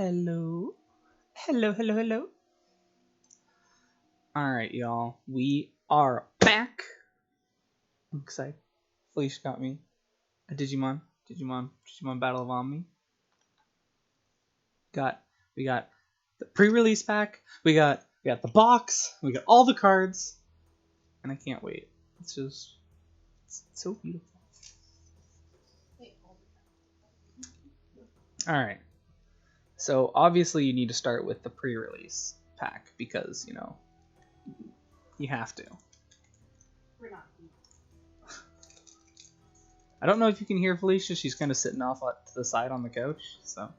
Hello. Hello, hello, hello. Alright, y'all. We are back. I'm excited. Felicia got me a Digimon. Digimon Battle of Omni. We got the pre-release pack. We got the box. We got all the cards. And I can't wait. It's so beautiful. Alright. So obviously you need to start with the pre-release pack because, you know, you have to. We're not. I don't know if you can hear Felicia. She's kind of sitting off to the side on the couch, so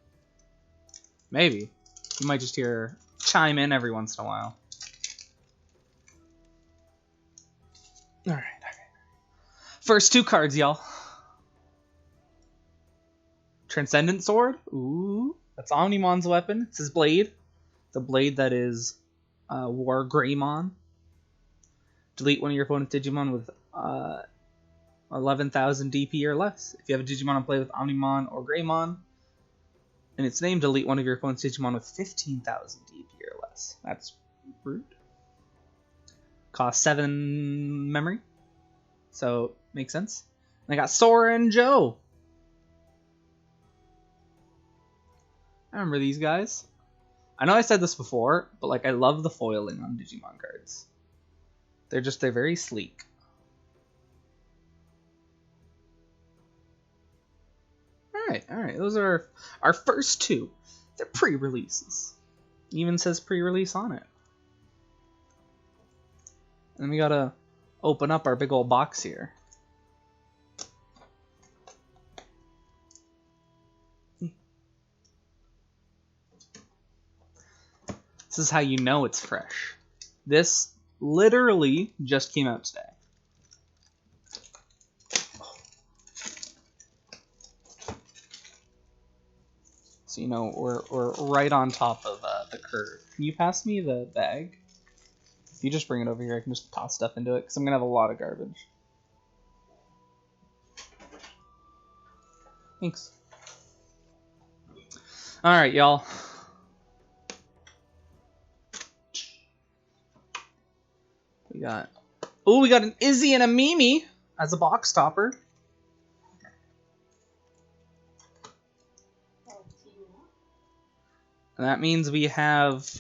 maybe you might just hear her chime in every once in a while. All right. First two cards, y'all. Transcendent Sword. Ooh, that's Omnimon's weapon. It's his blade. The blade that is War Greymon. Delete one of your opponent's Digimon with 11,000 DP or less. If you have a Digimon on play with Omnimon or Greymon, and its name, delete one of your opponent's Digimon with 15,000 DP or less. That's rude. Cost 7 memory, so makes sense. And I got Sora and Joe. I remember these guys. I know I said this before, but like I love the foiling on Digimon cards. They're very sleek. Alright, those are our first two. They're pre-releases. Even says pre-release on it. And we gotta open up our big old box here. This is how you know it's fresh. This literally just came out today. So, you know, we're right on top of the curve. Can you pass me the bag? If you just bring it over here, I can just toss stuff into it, because I'm going to have a lot of garbage. Thanks. Alright, y'all. We got an Izzy and a Mimi as a box topper. And that means we have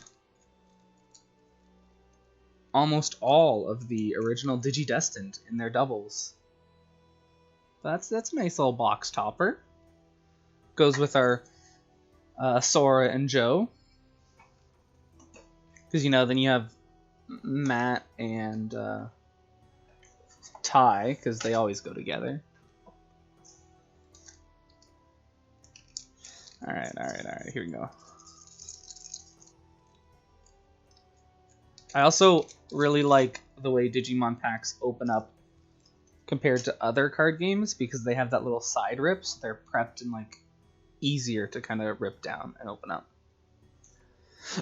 almost all of the original Digidestined in their doubles. That's a nice little box topper. Goes with our Sora and Joe. Because, you know, then you have Matt and Ty, because they always go together. Alright, here we go. I also really like the way Digimon packs open up compared to other card games because they have that little side rip, so they're prepped and like easier to kind of rip down and open up.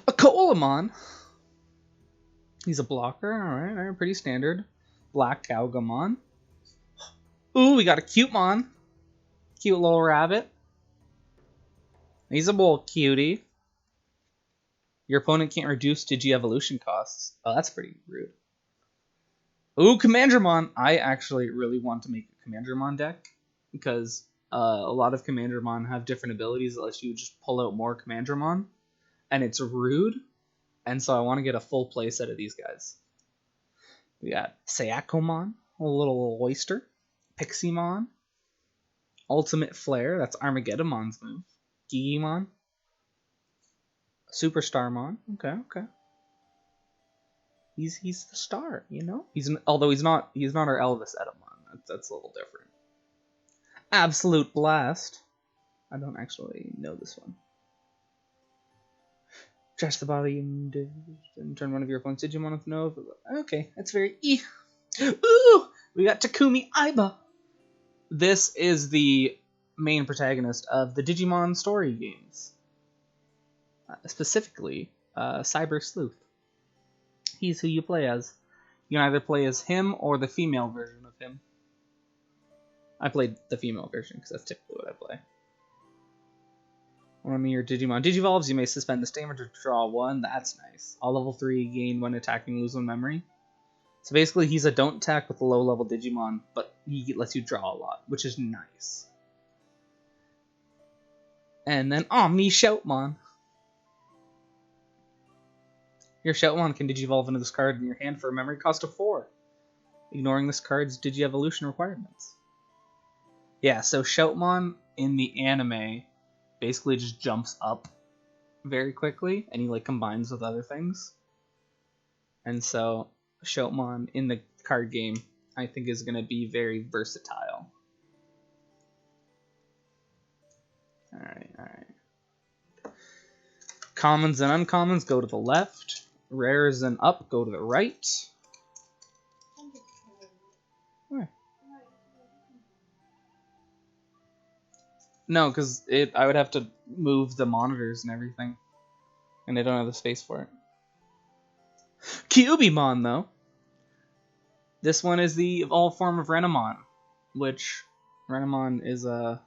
A Colamon. He's a blocker, alright, pretty standard. Black Garbagemon. Ooh, we got a Cutemon. Cute little rabbit. He's a little cutie. Your opponent can't reduce Digi-evolution costs. Oh, that's pretty rude. Ooh, Commandromon. I actually really want to make a Commandromon deck because a lot of Commandromon have different abilities that let you just pull out more Commandromon, and it's rude, and so I want to get a full playset of these guys. We got Sayakomon, a little oyster, Piximon, Ultimate Flare, that's Armageddonmon's move, Gigimon, Superstarmon. Okay. He's the star, you know. Although he's not our Elvis Edamon. That's a little different. Absolute Blast. I don't actually know this one. Trash the body and turn one of your opponent's Digimon with no. Okay, that's very Ooh, we got Takumi Aiba. This is the main protagonist of the Digimon story games. Specifically, Cyber Sleuth. He's who you play as. You can either play as him or the female version of him. I played the female version because that's typically what I play. One of your Digimon Digivolves, you may suspend this damage or draw 1. That's nice. All level 3 gain when attacking, lose 1 memory. So basically, he's a don't attack with a low level Digimon, but he lets you draw a lot, which is nice. And then Omni Shoutmon. Your Shoutmon can Digivolve into this card in your hand for a memory cost of 4, ignoring this card's Digi-Evolution requirements. Yeah, so Shoutmon in the anime basically just jumps up very quickly, and he like combines with other things. And so Shoutmon in the card game, I think, is going to be very versatile. Alright. Commons and uncommons go to the left. Rares and up go to the right. Where? No, because I would have to move the monitors and everything. And I don't have the space for it. Cubimon, though. This one is the evolved form of Renamon, which Renamon is a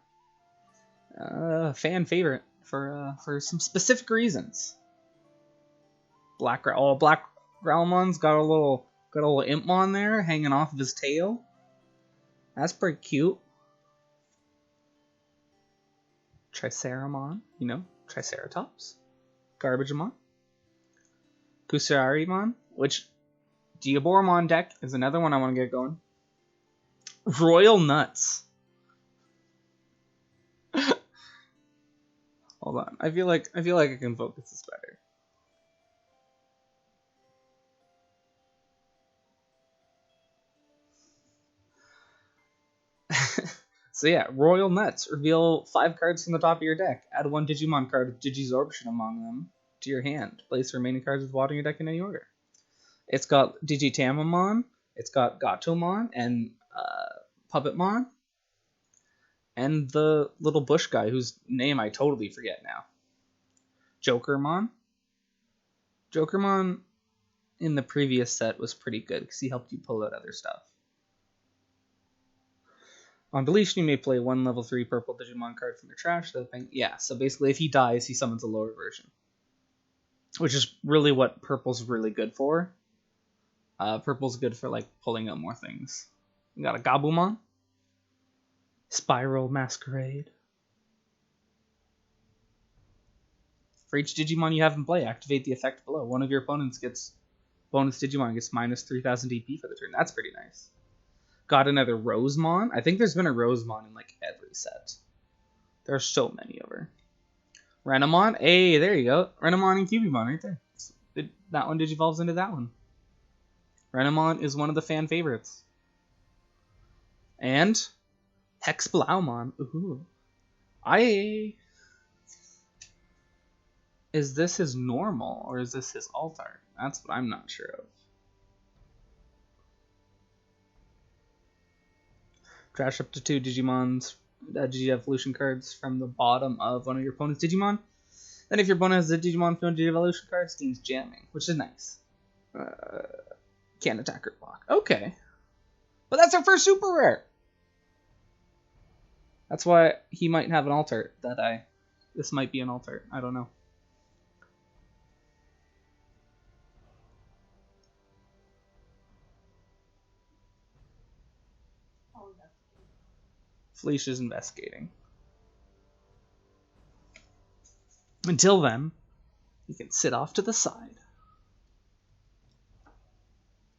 fan favorite for some specific reasons. Black Growlmon's got a little Impmon there hanging off of his tail. That's pretty cute. Triceramon, Triceratops. Garbagemon. Kusarimon, which Diaboromon deck is another one I want to get going. Royal Nuts. Hold on. I feel like I can focus this better. So yeah, Royal Nuts. Reveal 5 cards from the top of your deck. Add 1 Digimon card with Digisorption among them to your hand. Place the remaining cards with water in your deck in any order. It's got Digitamamon, it's got Gatomon, and Puppetmon, and the little bush guy whose name I totally forget now. Jokermon. Jokermon in the previous set was pretty good because he helped you pull out other stuff. On deletion, you may play 1 level 3 purple Digimon card from your trash. Yeah, so basically if he dies, he summons a lower version. Which is really what purple's really good for. Purple's good for like pulling out more things. We got a Gabumon. Spiral Masquerade. For each Digimon you have in play, activate the effect below. One of your opponents gets bonus Digimon gets minus 3,000 DP for the turn. That's pretty nice. Got another Rosemon. I think there's been a Rosemon in like every set. There's so many of her. Renamon. Hey, there you go. Renamon and Cubimon right there. That one Digivolves into that one. Renamon is one of the fan favorites. And Hexblaumon. Ooh. Is this his normal or is this his alt art? That's what I'm not sure of. Trash up to 2 Digimon's Digi-Evolution cards from the bottom of one of your opponent's Digimon. Then if your opponent has a Digimon from Digi-Evolution cards, gains jamming, which is nice. Can't attack or block. Okay. But that's our first super rare! That's why he might have an alt art this might be an alt art. I don't know. Fleesh is investigating. Until then, you can sit off to the side.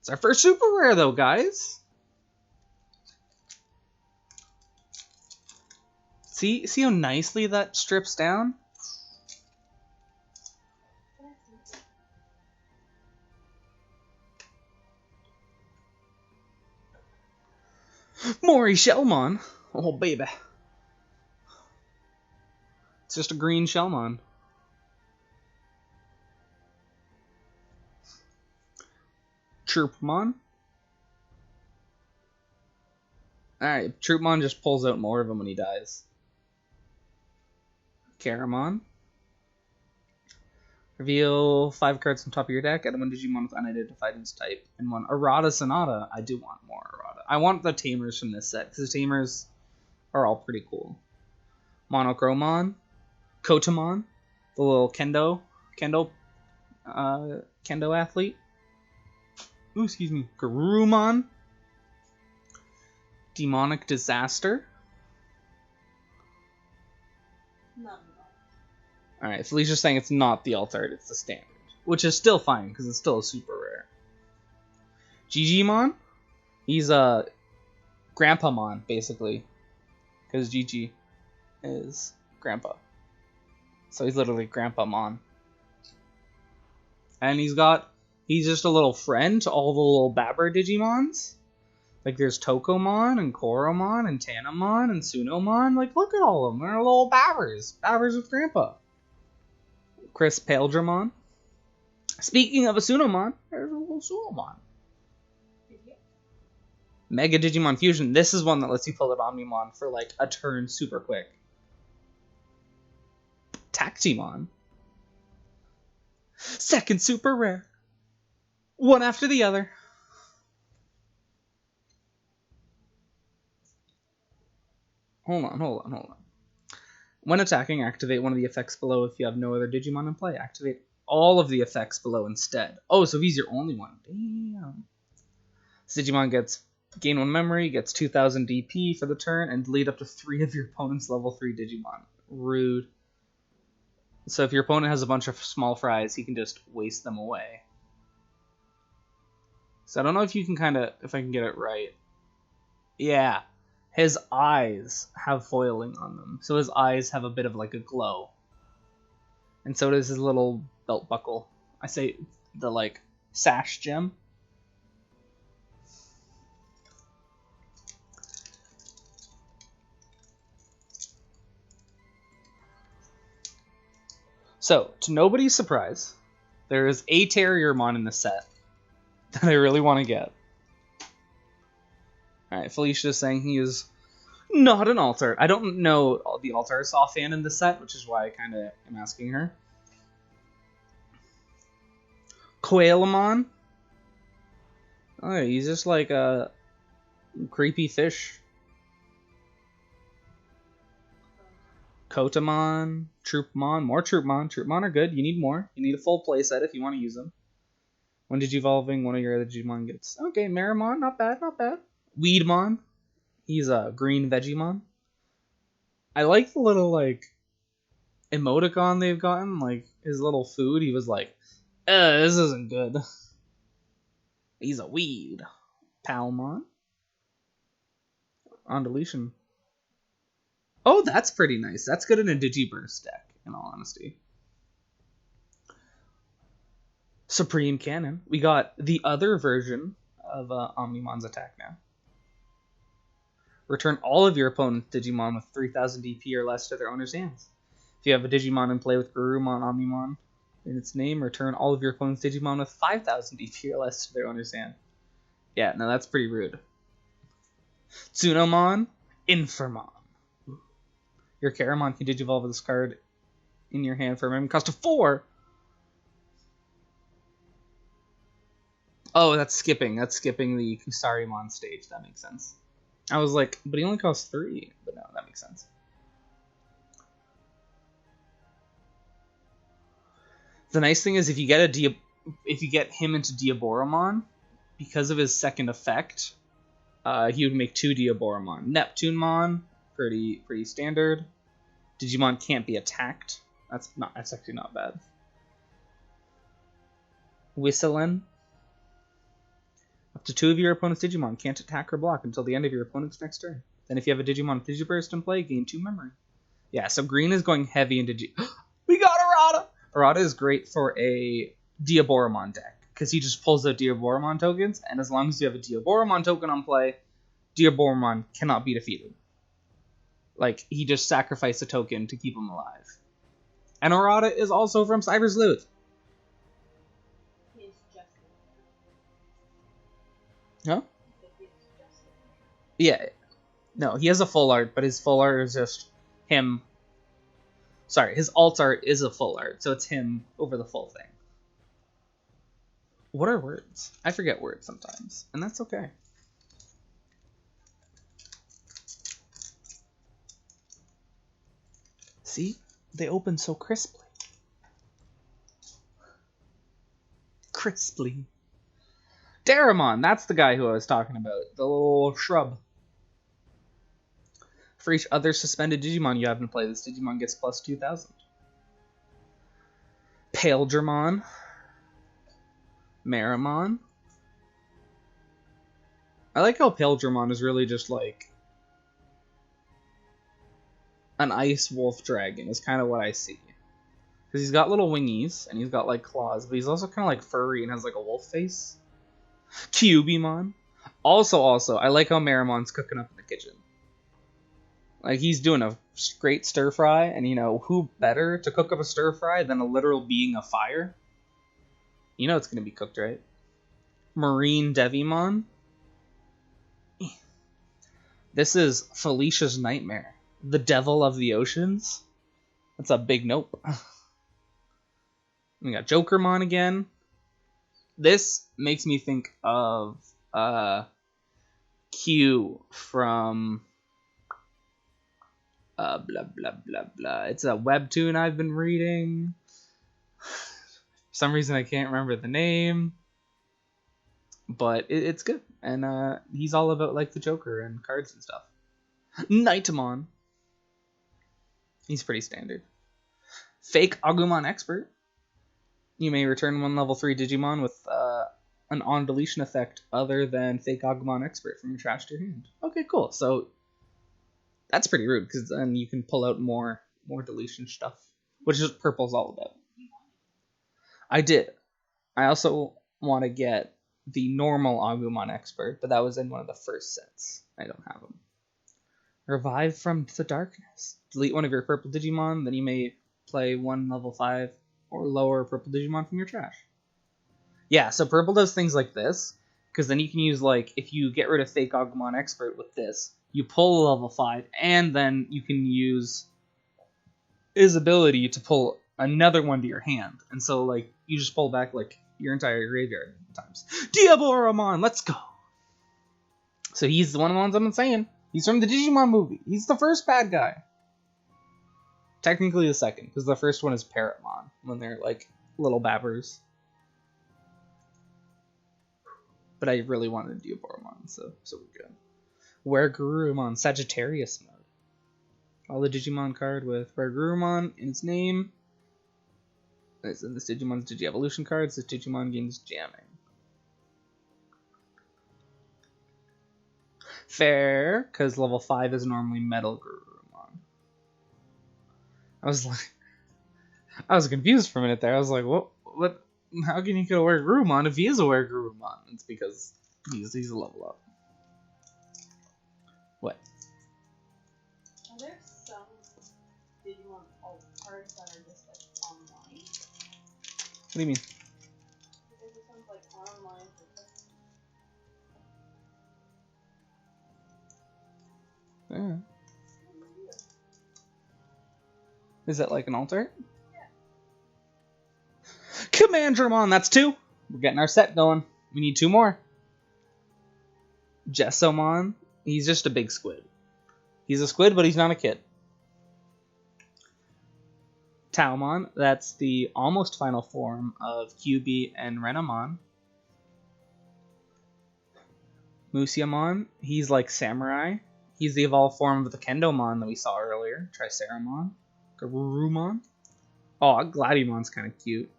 It's our first super rare, though, guys. See how nicely that strips down? Mori Shellmon. Oh, baby. It's just a green Shellmon. Troopmon. Alright, Troopmon just pulls out more of them when he dies. Caramon. Reveal 5 cards from top of your deck. Add 1 Digimon with unidentified in its type. And 1 Errata Sonata. I do want more Errata. I want the Tamers from this set, because the Tamers are all pretty cool. Monochromon. Kotamon, the little kendo athlete. Ooh, excuse me. Garumon, Demonic Disaster. None. Alright, Felicia's saying it's not the alt art, it's the standard. Which is still fine, because it's still a super rare. Digimon? He's a Grandpa-mon, basically. Because Gigi is Grandpa. So he's literally Grandpa-mon. And he's just a little friend to all the little Babber Digimons. Like there's Tokomon and Koromon and Tanamon and Sunomon. Like look at all of them. They're little Babbers. Babbers with Grandpa. Chris Paledramon. Speaking of a Sunomon, there's a little Sunomon. Mega Digimon Fusion. This is one that lets you pull out Omnimon for like a turn super quick. Tactimon. Second super rare. One after the other. Hold on. When attacking, activate one of the effects below if you have no other Digimon in play. Activate all of the effects below instead. Oh, so he's your only one. Damn. This Digimon gets gain 1 memory, gets 2000 DP for the turn, and delete up to 3 of your opponent's level 3 Digimon. Rude. So if your opponent has a bunch of small fries, he can just waste them away. So I don't know if you can if I can get it right. Yeah. His eyes have foiling on them. So his eyes have a bit of like a glow. And so does his little belt buckle. I say the like sash gem. So, to nobody's surprise, there is a Terriermon in the set that I really want to get. Alright, Felicia is saying he is not an alt art. I don't know all the alt arts offhand in the set, which is why I kind of am asking her. Coelamon. Oh, he's just like a creepy fish. Kotamon, Troopmon, more Troopmon. Troopmon are good. You need more. You need a full playset if you want to use them. When Digivolving, one of your other Digimon gets... Okay, Marimon, not bad. Weedmon. He's a green Vegemon. I like the little, like, emoticon they've gotten. Like, his little food, he was like, this isn't good. He's a weed. Palmon. On deletion. Oh, that's pretty nice. That's good in a Digiburst deck, in all honesty. Supreme Cannon. We got the other version of Omnimon's attack now. Return all of your opponent's Digimon with 3000 DP or less to their owner's hands. If you have a Digimon in play with Garumon Omnimon in its name, return all of your opponent's Digimon with 5000 DP or less to their owner's hand. Yeah, no, that's pretty rude. Tsunomon, Infirmon. Your Caramon can Digivolve with this card in your hand for a minimum cost of 4. Oh, that's skipping. That's skipping the Kusarimon stage. That makes sense. I was like, but he only costs 3. But no, that makes sense. The nice thing is if you get him into Diaboromon, because of his second effect, he would make 2 Diaboromon. Neptunemon, pretty standard. Digimon can't be attacked. That's actually not bad. Whistlen. Up to 2 of your opponent's Digimon can't attack or block until the end of your opponent's next turn. Then if you have a Digimon Digiburst in play, gain 2 memory. Yeah, so green is going heavy into We got Arata! Arata is great for a Diaboromon deck, because he just pulls out Diaboromon tokens, and as long as you have a Diaboromon token on play, Diaboromon cannot be defeated. Like, he just sacrificed a token to keep him alive. And Arata is also from Cyber's Loot. Huh? Yeah. No, he has a full art, but his full art is just him. Sorry, his alt art is a full art, so it's him over the full thing. What are words? I forget words sometimes, and that's okay. See? They open so crisply. Crisply. Daramon, that's the guy who I was talking about. The little shrub. For each other suspended Digimon you have in play, this Digimon gets plus 2,000. Paledramon. Marimon. I like how Paledramon is really just like an ice wolf dragon is kind of what I see. Because he's got little wingies, and he's got like claws, but he's also kind of like furry and has like a wolf face. Cubimon. Also, I like how Marimon's cooking up in the kitchen. Like, he's doing a great stir fry, and you know, who better to cook up a stir fry than a literal being of fire? You know it's going to be cooked, right? Marine Devimon. This is Felicia's nightmare. The devil of the oceans. That's a big nope. We got Jokermon again. This makes me think of Q from blah blah blah blah. It's a webtoon I've been reading. For some reason I can't remember the name, but it's good, and he's all about like the Joker and cards and stuff. Nightamon. He's pretty standard. Fake Agumon Expert. You may return one level 3 Digimon with an on-deletion effect other than Fake Agumon Expert from your trash to your hand. Okay, cool. So that's pretty rude, because then you can pull out more deletion stuff, which is what Purple's all about. I did. I also want to get the normal Agumon Expert, but that was in one of the first sets. I don't have them. Revive from the darkness. Delete one of your purple Digimon, then you may play one level 5 or lower purple Digimon from your trash. Yeah, so purple does things like this, because then you can use, like, if you get rid of Fake Agumon Expert with this, you pull a level 5, and then you can use his ability to pull another one to your hand. And so, like, you just pull back, like, your entire graveyard times. Diaboromon, let's go! So he's one of the ones I've been saying. He's from the Digimon movie. He's the first bad guy. Technically the second, because the first one is Parrotmon, when they're, like, little babbers. But I really wanted to do Diaboromon, so we're good. Garurumon, Sagittarius mode. All the Digimon card with Garurumon in its name. It's in this Digimon's Digi-Evolution cards. This Digimon gains jamming. Fair, because level 5 is normally Metal Garurumon. I was confused for a minute there. I was like, what? How can you go Garurumon if he is a Garurumon? It's because he's a level up. What? Are there some Digimon alt cards that are just like online? What do you mean? Because this one's like online for Yeah. Is that like an altar? Yeah. Commandramon, that's 2. We're getting our set going. We need 2 more. Jessomon, he's just a big squid. He's a squid, but he's not a kid. Taomon, that's the almost final form of QB and Renamon. Musiamon, he's like Samurai. He's the evolved form of the Kendomon that we saw earlier. Triceramon. Garurumon. Oh, Gladimon's kind of cute.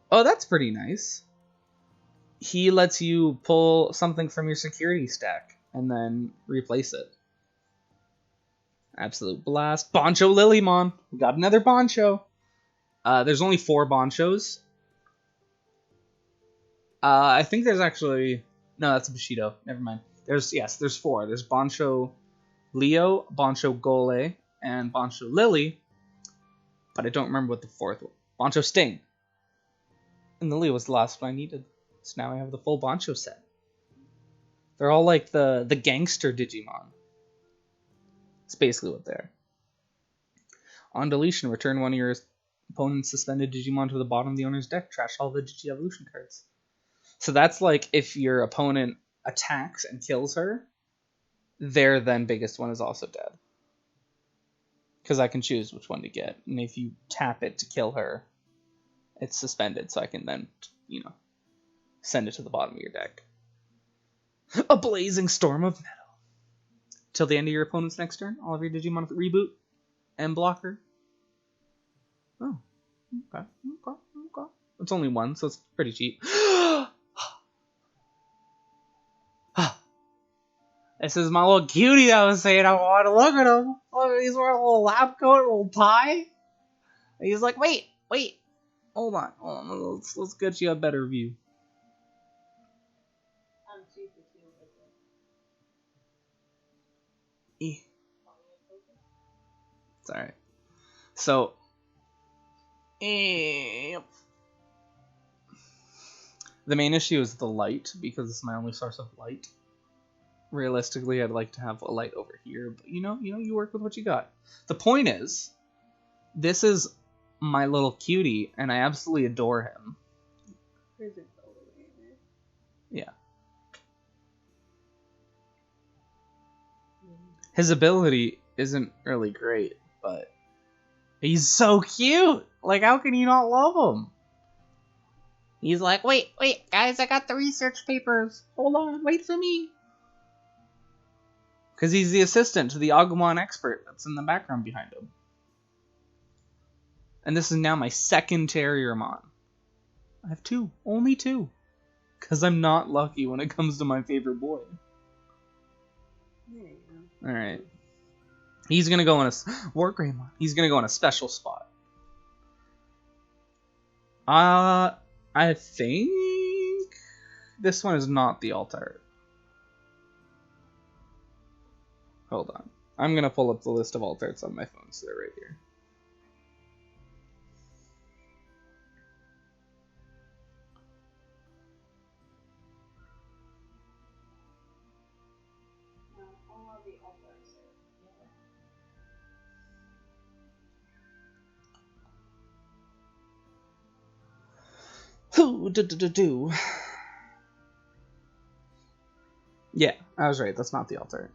Oh, that's pretty nice. He lets you pull something from your security stack and then replace it. Absolute blast. Boncho Lilymon. We got another Boncho. There's only 4 Bonchos. I think there's actually... No, that's a Bushido. Never mind. There's 4. There's Boncho Leo, Boncho Gole, and Boncho Lily. But I don't remember what the 4th was. Boncho Sting. And the Leo was the last one I needed. So now I have the full Boncho set. They're all like the gangster Digimon. It's basically what they're. On deletion, return one of your opponent's suspended Digimon to the bottom of the owner's deck. Trash all the Digi-Evolution cards. So that's like if your opponent attacks and kills her, their then biggest one is also dead. Because I can choose which one to get. And if you tap it to kill her, it's suspended, so I can then, send it to the bottom of your deck. A blazing storm of metal. Till the end of your opponent's next turn, all of your Digimon reboot and blocker. Oh, okay. It's only one, so it's pretty cheap. This is my little cutie that was saying I want to look at him. Look, he's wearing a little lab coat, a little tie. And he's like, wait, hold on. Let's get you a better view. I'm 2 for 2. It's alright. So, the main issue is the light, because it's my only source of light. Realistically, I'd like to have a light over here, but you work with what you got. The point is, this is my little cutie, and I absolutely adore him. Yeah. His ability isn't really great, but he's so cute. Like, how can you not love him? He's like, wait, guys, I got the research papers. Hold on, wait for me. Because he's the assistant to the Agumon expert that's in the background behind him. And this is now my second Terriermon. I have 2. Only 2. Because I'm not lucky when it comes to my favorite boy. There you go. Alright. He's going to go in a... Wargreymon. He's going to go in a special spot. I think... This one is not the alt art. Hold on. I'm going to pull up the list of alt arts on my phone, so they're right here. All of the others Who? Yeah, I was right. That's not the alt art.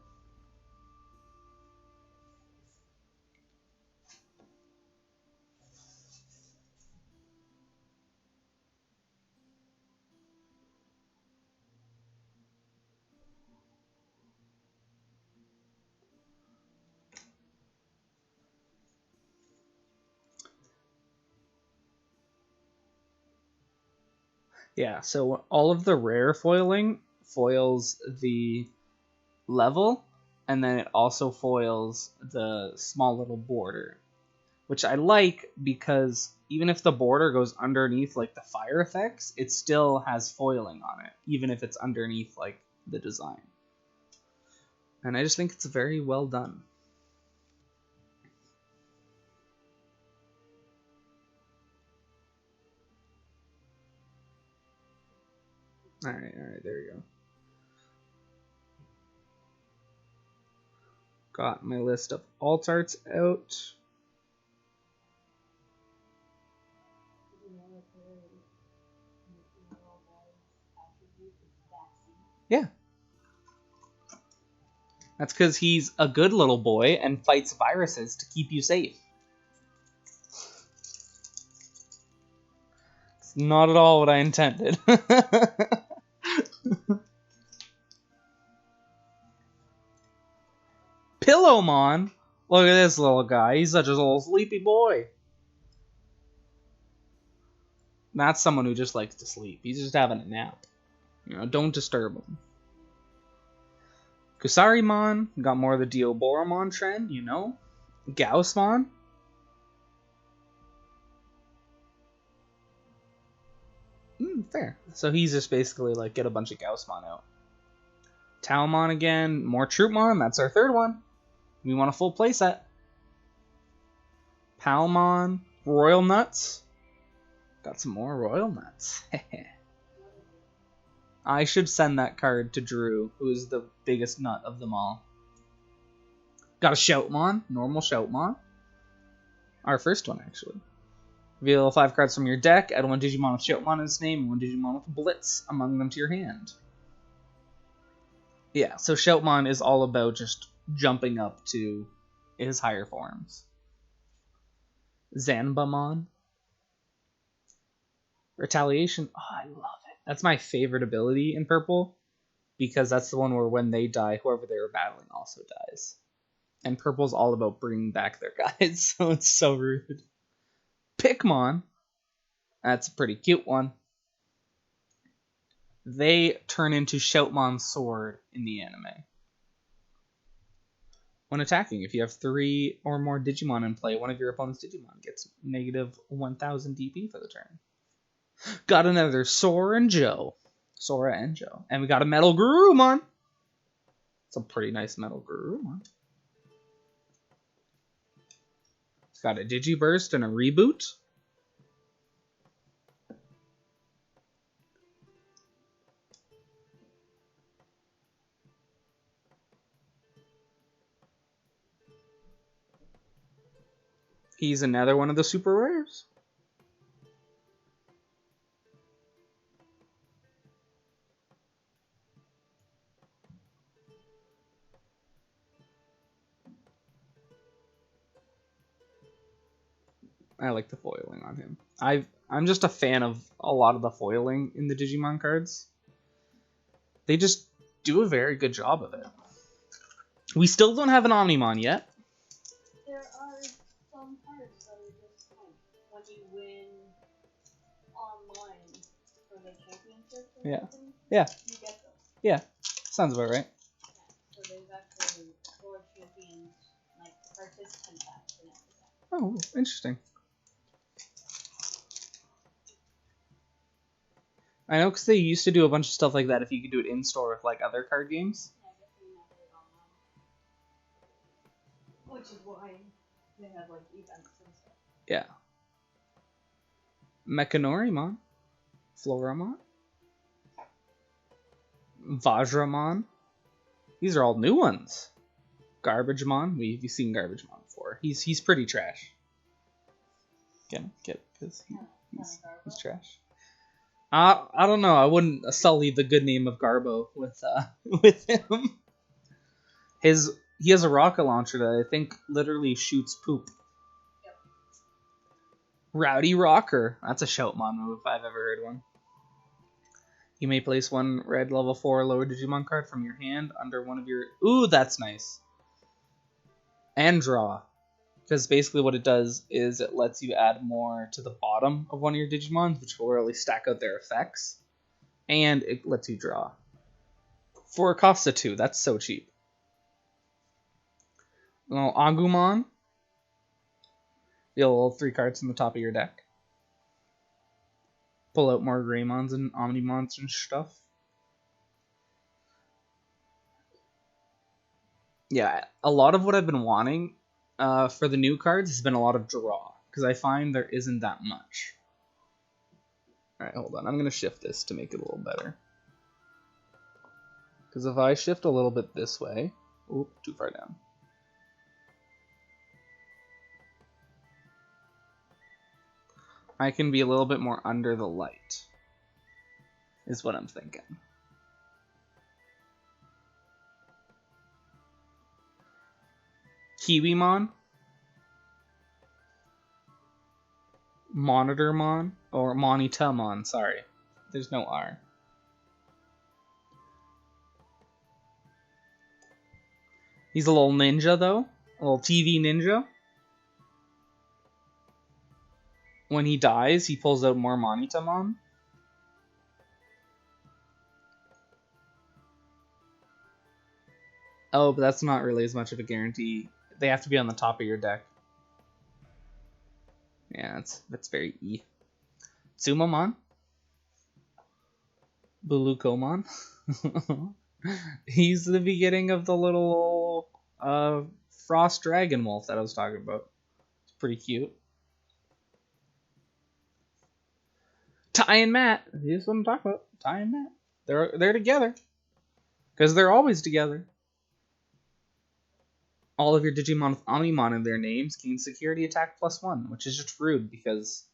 Yeah, so all of the rare foiling foils the level, and then it also foils the small little border, which I like because even if the border goes underneath like the fire effects, it still has foiling on it, even if it's underneath like the design. And I just think it's very well done. Alright, there you go. Got my list of alt arts out. Yeah. That's because he's a good little boy and fights viruses to keep you safe. It's not at all what I intended. Pillowmon? Look at this little guy. He's such a little sleepy boy. That's someone who just likes to sleep. He's just having a nap. Don't disturb him. Kusarimon got more of the Dioboromon trend, Gaussmon. Fair. So he's just basically like, get a bunch of Gaussmon out. Taomon again, more Troopmon, that's our third one. We want a full playset. Palmon, Royal Nuts. Got some more Royal Nuts. I should send that card to Drew, who is the biggest nut of them all. Got a Shoutmon, normal Shoutmon. Our first one, actually. Reveal 5 cards from your deck, add 1 Digimon with Shoutmon in its name, and 1 Digimon with Blitz among them to your hand. Yeah, so Shoutmon is all about just jumping up to his higher forms. Zanbamon. Retaliation. Oh, I love it. That's my favorite ability in purple because that's the one where when they die, whoever they were battling also dies. And purple's all about bringing back their guys, so it's so rude. Pikmon. That's a pretty cute one. They turn into Shoutmon's sword in the anime. When attacking, if you have 3 or more Digimon in play, one of your opponent's Digimon gets negative 1000 DP for the turn. Got another Sora and Joe. And we got a Metal Garurumon. It's a pretty nice Metal Garurumon. It's got a Digiburst and a Reboot. He's another one of the super rares. I like the foiling on him. I'm just a fan of a lot of the foiling in the Digimon cards. They just do a very good job of it. We still don't have an Omnimon yet. There are some cards that are just like when you win online for the championship or something, Yeah. you get them. Yeah. Sounds about right. Yeah. So there's actually world champions, like participant packs and everything. Oh, interesting. I know because they used to do a bunch of stuff like that if you could do it in store with like other card games. Yeah, I guess we never did online. Which is why they have like events and stuff. Yeah. Mechanorimon. Floramon. Vajramon. These are all new ones. Garbagemon. You've seen Garbagemon before. He's pretty trash. Get it? Because he's trash. I don't know. I wouldn't sully the good name of Garbo with him. He has a rocket launcher that I think literally shoots poop. Yep. Rowdy Rocker. That's a Shoutmon move if I've ever heard one. You may place one red level 4 lower Digimon card from your hand under one of your... Ooh, that's nice. And draw. Because basically what it does is it lets you add more to the bottom of one of your Digimons, which will really stack out their effects. And it lets you draw. For a cost of 2, that's so cheap. Well, Agumon. Deal 3 cards from the top of your deck. Pull out more Greymons and Omnimons and stuff. Yeah, a lot of what I've been wanting for the new cards has been a lot of draw, because I find there isn't that much. Alright, hold on. I'm going to shift this to make it a little better. Because if I shift a little bit this way... Oop, too far down. I can be a little bit more under the light, is what I'm thinking. Kiwimon. Monitormon. Or Monitamon, sorry. There's no R. He's a little ninja, though. A little TV ninja. When he dies, he pulls out more Monitamon. Oh, but that's not really as much of a guarantee. They have to be on the top of your deck. Yeah, that's very E. Tsumamon. Bulukomon. He's the beginning of the little Frost Dragon Wolf that I was talking about. It's pretty cute. Ty and Matt. Here's what I'm talking about. Ty and Matt. They're together. Because they're always together. All of your Digimon with Omnimon in their names gain security attack +1, which is just rude because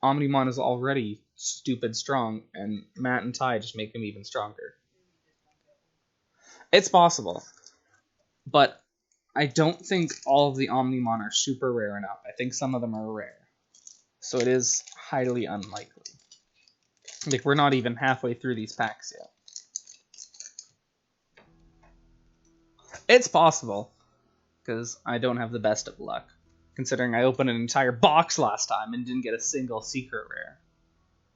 Omnimon is already stupid strong, and Matt and Ty just make him even stronger. It's possible. But I don't think all of the Omnimon are super rare enough. I think some of them are rare. So it is highly unlikely. Like, we're not even halfway through these packs yet. It's possible, because I don't have the best of luck, considering I opened an entire box last time and didn't get a single secret rare.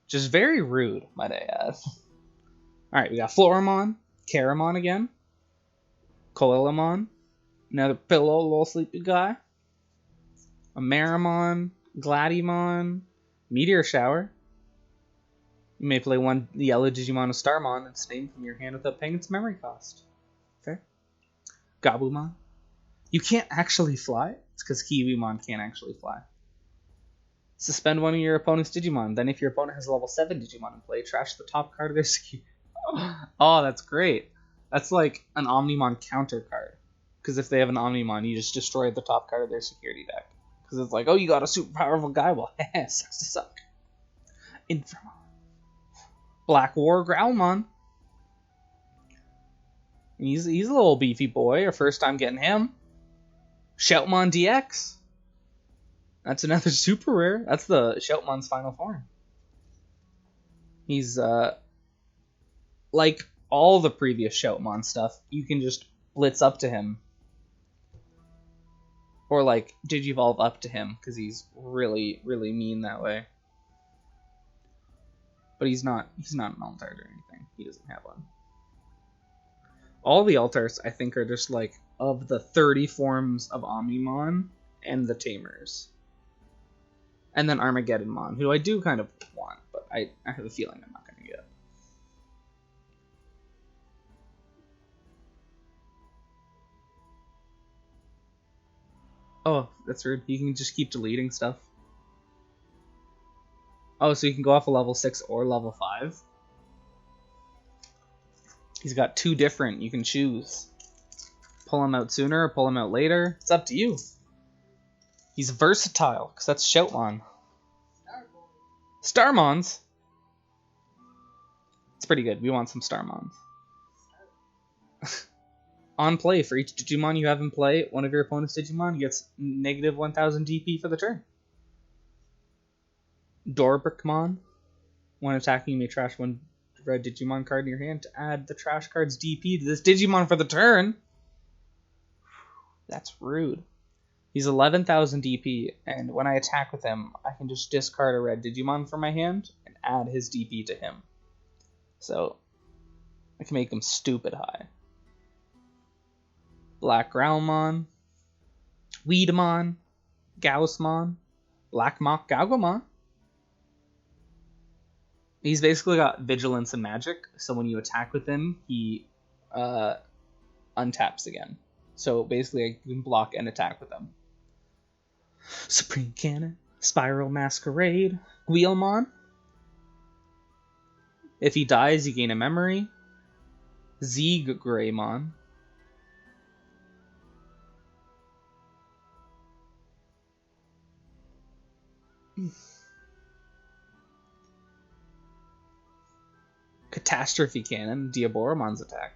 Which is very rude, might I add. Alright, we got Floramon, Caramon again, Coelamon, another pillow, little sleepy guy, a Marimon, Gladymon, Meteor Shower. You may play one yellow Digimon of Starmon and its name from your hand without paying its memory cost. Fair. Gabumon. You can't actually fly? It's because Kiwimon can't actually fly. Suspend one of your opponent's Digimon. Then if your opponent has a level 7 Digimon in play, trash the top card of their security. Oh, that's great. That's like an Omnimon counter card. Because if they have an Omnimon, you just destroy the top card of their security deck. Because it's like, oh, you got a super powerful guy? Well, sucks to suck. Inframon. Black War Growlmon. He's a little beefy boy. Our first time getting him. Shoutmon DX. That's another super rare. That's the Shoutmon's final form. He's, like all the previous Shoutmon stuff, you can just blitz up to him. Or, like, Digivolve up to him, because he's really, really mean that way. But he's not an Altart or anything. He doesn't have one. All the Altarts, I think, are just, like, of the 30 forms of Omnimon and the Tamers. And then Armageddonmon, who I do kind of want, but I have a feeling I'm not going to get. Oh, that's rude. You can just keep deleting stuff. Oh, so you can go off a level 6 or level 5? He's got 2 different. You can choose. Pull him out sooner or pull him out later. It's up to you. He's versatile, because that's Shoutmon. Starmons? It's pretty good. We want some Starmons. On play, for each Digimon you have in play, one of your opponent's Digimon gets negative 1000 DP for the turn. Garbagemon. When attacking, you may trash one red Digimon card in your hand to add the trash card's DP to this Digimon for the turn. That's rude. He's 11,000 DP, and when I attack with him, I can just discard a red Digimon from my hand and add his DP to him. So, I can make him stupid high. Black Growlmon, Weedmon, Gaussmon, Black Mock Garbagemon. He's basically got Vigilance and Magic, so when you attack with him, he untaps again. So basically, I can block and attack with him. Supreme Cannon, Spiral Masquerade, Guilmon. If he dies, you gain a memory. Greymon. Catastrophe Cannon, Diaboromon's attack.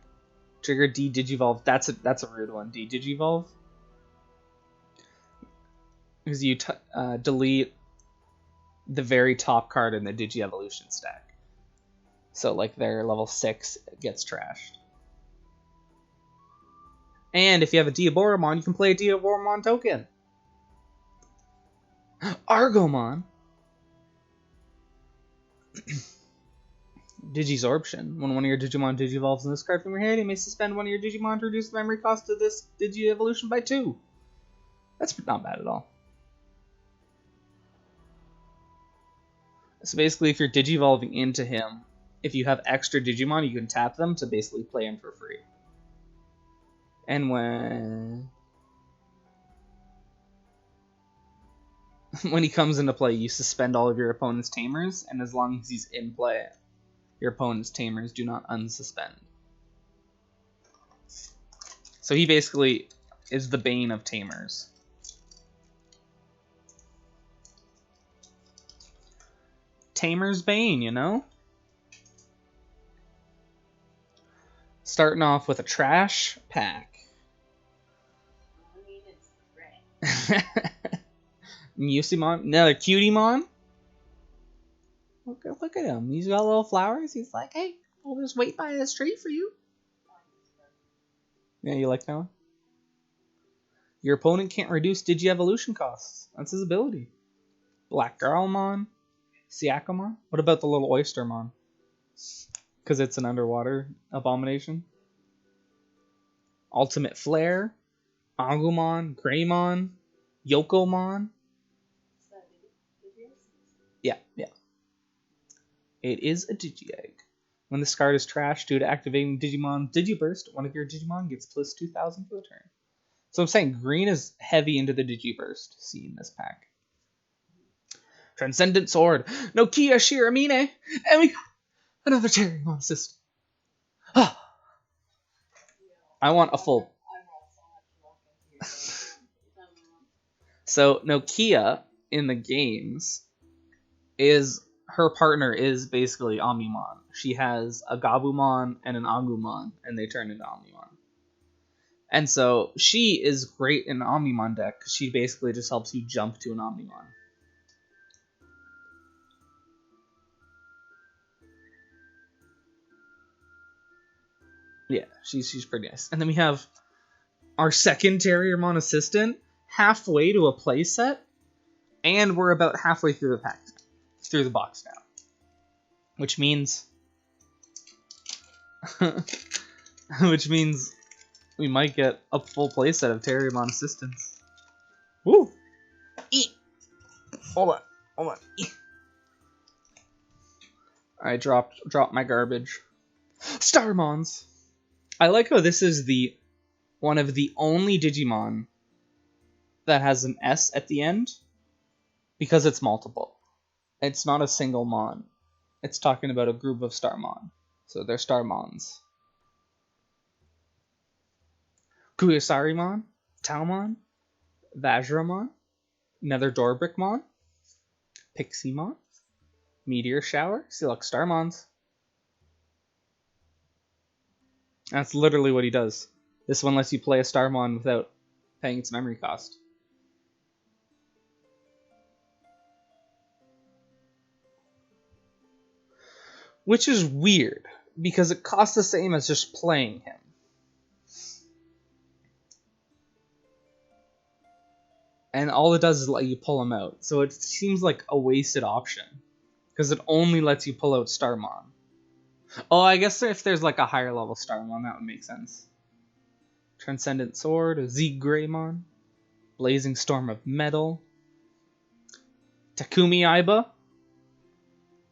Trigger D Digivolve. That's a rude one. D Digivolve. Because you delete the very top card in the Digi-Evolution stack. So, like, their level 6 gets trashed. And if you have a Diaboromon, you can play a Diaboromon token. Argomon. Digisorption. When one of your Digimon Digivolves in this card from your hand, you may suspend one of your Digimon to reduce the memory cost of this Digi-Evolution by 2. That's not bad at all. So basically, if you're Digivolving into him, if you have extra Digimon, you can tap them to basically play him for free. And when he comes into play, you suspend all of your opponent's Tamers, and as long as he's in play, your opponent's Tamers do not unsuspend. So he basically is the bane of Tamers. Tamer's Bane, you know? Starting off with a trash pack. Musimon, another Cutiemon. Look at him. He's got little flowers. He's like, hey, I'll just wait by this tree for you. Yeah, you like that one? Your opponent can't reduce Digi-Evolution costs. That's his ability. Black Garbagemon, Siakamon. What about the little Oystermon? Because it's an underwater abomination. Ultimate Flare, Agumon, Greymon, Yokomon. Yeah. It is a Digi-Egg. When this card is trashed due to activating Digimon Digiburst, one of your Digimon gets plus 2,000 for the turn. So I'm saying green is heavy into the Digiburst scene this pack. Transcendent Sword, Nokia Shiramine, and we got another Terriermon system. I want a full. So Nokia in the games is her partner is basically Omnimon. She has a Gabumon and an Agumon, and they turn into Omnimon. And so she is great in an Omnimon deck because she basically just helps you jump to an Omnimon. Yeah, she's pretty nice. And then we have our second Terriermon assistant halfway to a playset, and we're about halfway through the box now, which means we might get a full playset of Terriermon assistants. Woo! Eat. Hold on. Eat. I dropped my garbage. Starmons. I like how this is the one of the only Digimon that has an S at the end because it's multiple. It's not a single mon. It's talking about a group of Starmon. So they're Starmons. Kuyasarimon, Taumon, Vajramon, another Dorbrickmon, Pixiemon, Meteor Shower, Select Starmons. That's literally what he does. This one lets you play a Starmon without paying its memory cost. Which is weird, because it costs the same as just playing him. And all it does is let you pull him out. So it seems like a wasted option, because it only lets you pull out Starmon. Oh, I guess if there's like a higher level Starmon, that would make sense. Transcendent Sword, Z Greymon, Blazing Storm of Metal, Takumi Aiba,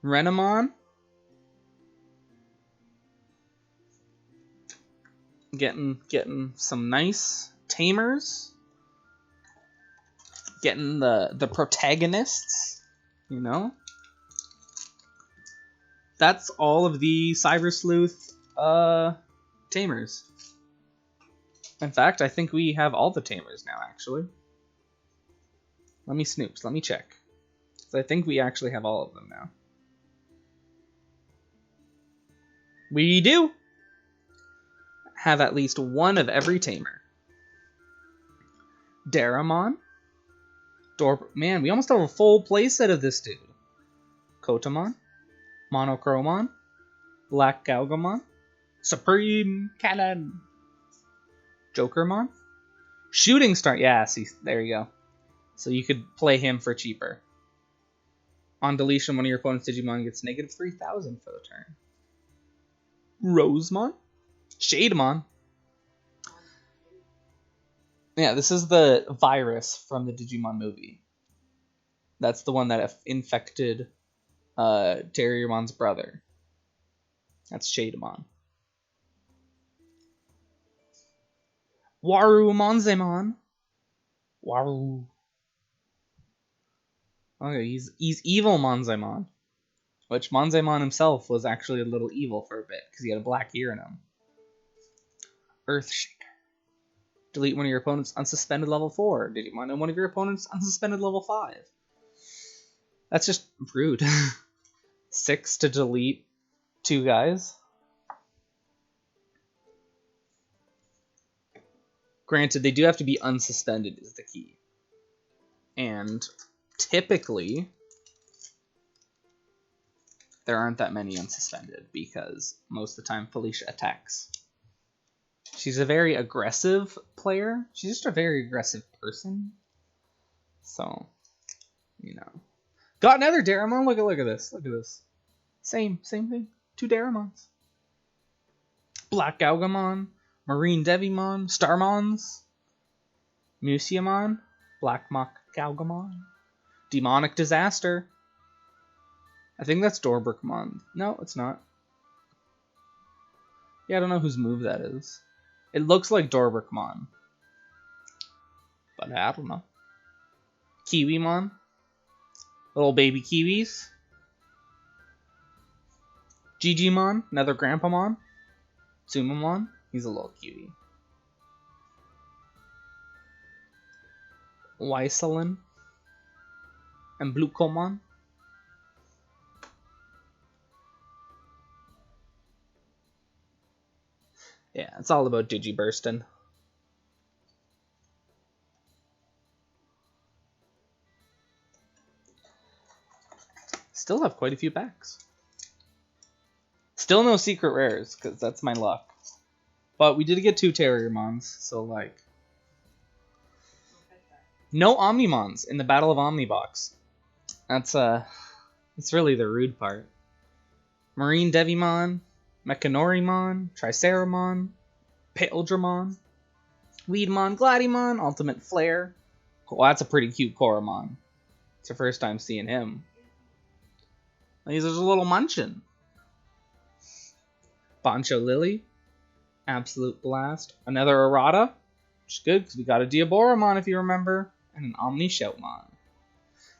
Renamon, getting some nice tamers, getting the protagonists, you know. That's all of the Cyber Sleuth tamers. In fact, I think we have all the tamers now, actually. Let me snoops. Let me check. So I think we actually have all of them now. We do have at least one of every tamer. Daramon. Man, we almost have a full playset of this dude. Kotamon. Monochromon. Black Galgamon. Supreme Cannon. Jokermon. Shooting Star. Yeah, see, there you go. So you could play him for cheaper. On deletion, one of your opponent's Digimon gets negative 3,000 for the turn. Rosemon. Shademon. Yeah, this is the virus from the Digimon movie. That's the one that infected Terriermon's brother. That's Shademon. Warumonzemon. Waru. Okay, he's evil Monzemon. Which Monzemon himself was actually a little evil for a bit, because he had a black ear in him. Earthshaker. Delete one of your opponent's unsuspended level 4 Digimon and one of your opponent's unsuspended level 5. That's just rude. 6 to delete 2 guys. Granted, they do have to be unsuspended is the key. And typically, there aren't that many unsuspended because most of the time Felicia attacks. She's a very aggressive player. She's just a very aggressive person. So, you know. Got another Daramon. Look at this. Look at this. Same thing. 2 Daramons. Black Garbagemon, Marine Devimon, Starmons, Museumon, Black Mock Garbagemon, Demonic Disaster. I think that's Dorburkmon. No, it's not. Yeah, I don't know whose move that is. It looks like Dorburkmon. But I don't know. Kiwimon. Little baby Kiwis. Digimon, another Grandpamon. Sumamon, he's a little cutie. Weiselin. And Bluekomon. Yeah, it's all about Digibursting. Still have quite a few packs. Still no secret rares, because that's my luck. But we did get 2 Terriermons, so like... No Omnimons in the Battle of Omnibox. That's really the rude part. Marine Devimon, Mechanorimon, Triceramon, Paildramon, Weedmon, Gladymon, Ultimate Flare. Well, that's a pretty cute Koromon. It's the first time seeing him. He's just a little munchin'. Boncho Lily. Absolute Blast. Another errata. Which is good, because we got a Diaboromon, if you remember. And an Omni Shoutmon.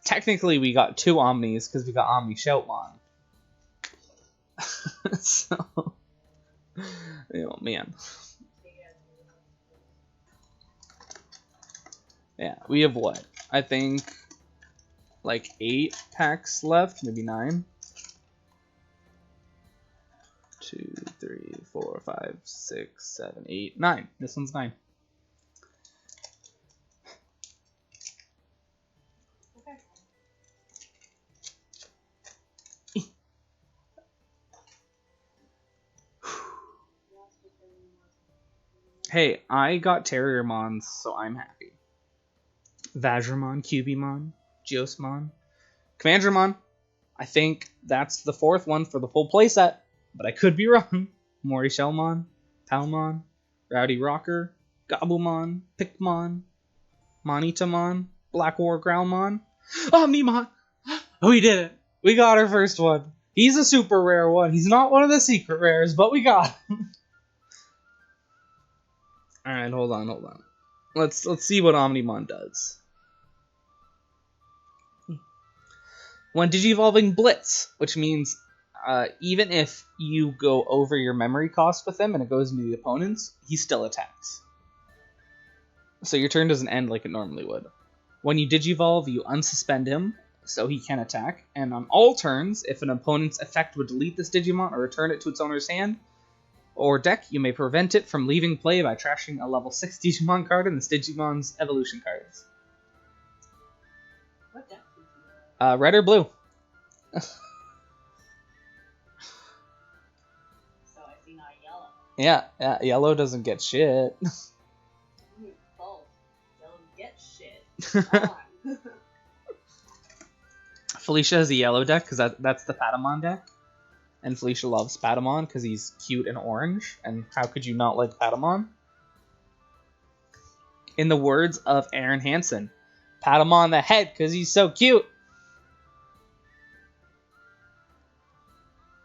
Technically, we got 2 Omnis, because we got Omni Shoutmon. So... Oh, man. Yeah, we have what? I think... like 8 packs left, maybe 9. 2, 3, 4, 5, 6, 7, 8, 9. This one's 9. Okay. Hey, I got Terriermons, so I'm happy. Vajramon, Cubimon, Geosmon, Commandramon. I think that's the 4th one for the full playset, but I could be wrong. Morishellmon, Palmon, Rowdy Rocker, Gabumon, Pikmon, Monitamon, Black War Growlmon, Omnimon! Oh, we did it! We got our first one. He's a super rare one. He's not one of the secret rares, but we got him. Alright, hold on. Let's see what Omnimon does. When Digivolving Blitz, which means even if you go over your memory cost with him and it goes into the opponent's, he still attacks. So your turn doesn't end like it normally would. When you Digivolve, you unsuspend him, so he can attack, and on all turns, if an opponent's effect would delete this Digimon or return it to its owner's hand or deck, you may prevent it from leaving play by trashing a level 6 Digimon card in this Digimon's evolution cards. What deck did you Red or blue? So I see not yellow. Yeah, yellow doesn't get shit. Both. Yellow get shit. Come on. Felicia has a yellow deck because that's the Patamon deck. And Felicia loves Patamon because he's cute and orange. And how could you not like Patamon? In the words of Aaron Hansen, Patamon the head because he's so cute.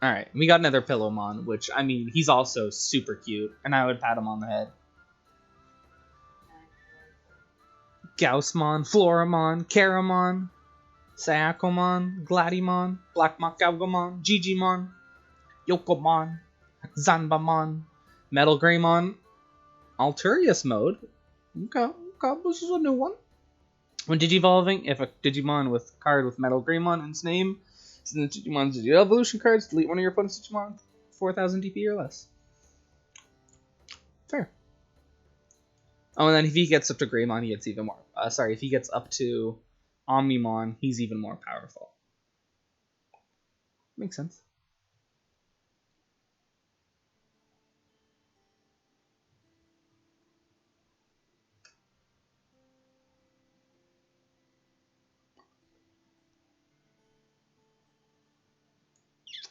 Alright, we got another Pillowmon, which, I mean, he's also super cute. And I would pat him on the head. Gaussmon, Floramon, Caramon, Sayakomon, Gladymon, Black Garbagemon, Gigimon, Yokomon, Zanbamon, Metal Greymon, Alturius mode. Okay, this is a new one. When Digivolving, if a Digimon with card with Metal Greymon in its name is in the Digimon's evolution cards, delete one of your opponent's Digimon with 4,000 DP or less. Fair. Oh, and then if he gets up to Greymon, he gets even more. If he gets up to Omnimon, he's even more powerful. Makes sense.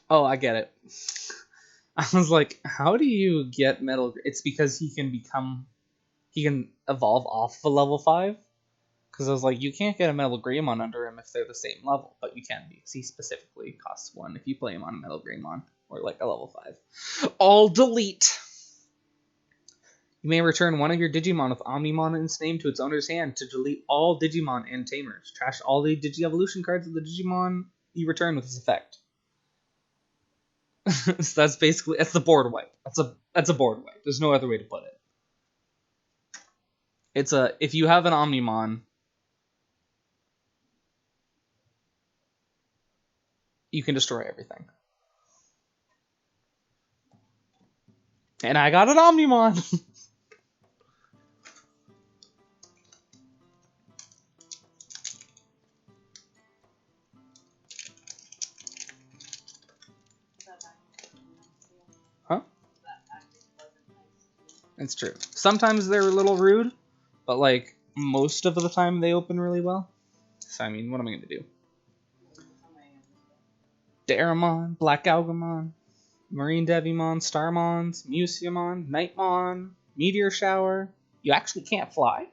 Oh, I get it. I was like, how do you get Metal? It's because he can evolve off of a level 5. Because I was like, you can't get a Metal Greymon under him if they're the same level, but you can because he specifically costs 1 if you play him on a Metal Greymon or like a level 5. All delete. You may return one of your Digimon with Omnimon in its name to its owner's hand to delete all Digimon and Tamers. Trash all the Digi-Evolution cards of the Digimon you return with this effect. So that's basically the board wipe. That's a board wipe. There's no other way to put it. It's if you have an Omnimon, you can destroy everything. And I got an Omnimon. Huh? It's true. Sometimes they're a little rude, but like most of the time they open really well. So I mean, what am I gonna do? Daramon, Black Algamon, Marine Devimon, Starmons, Museumon, Nightmon, Meteor Shower. You actually can't fly.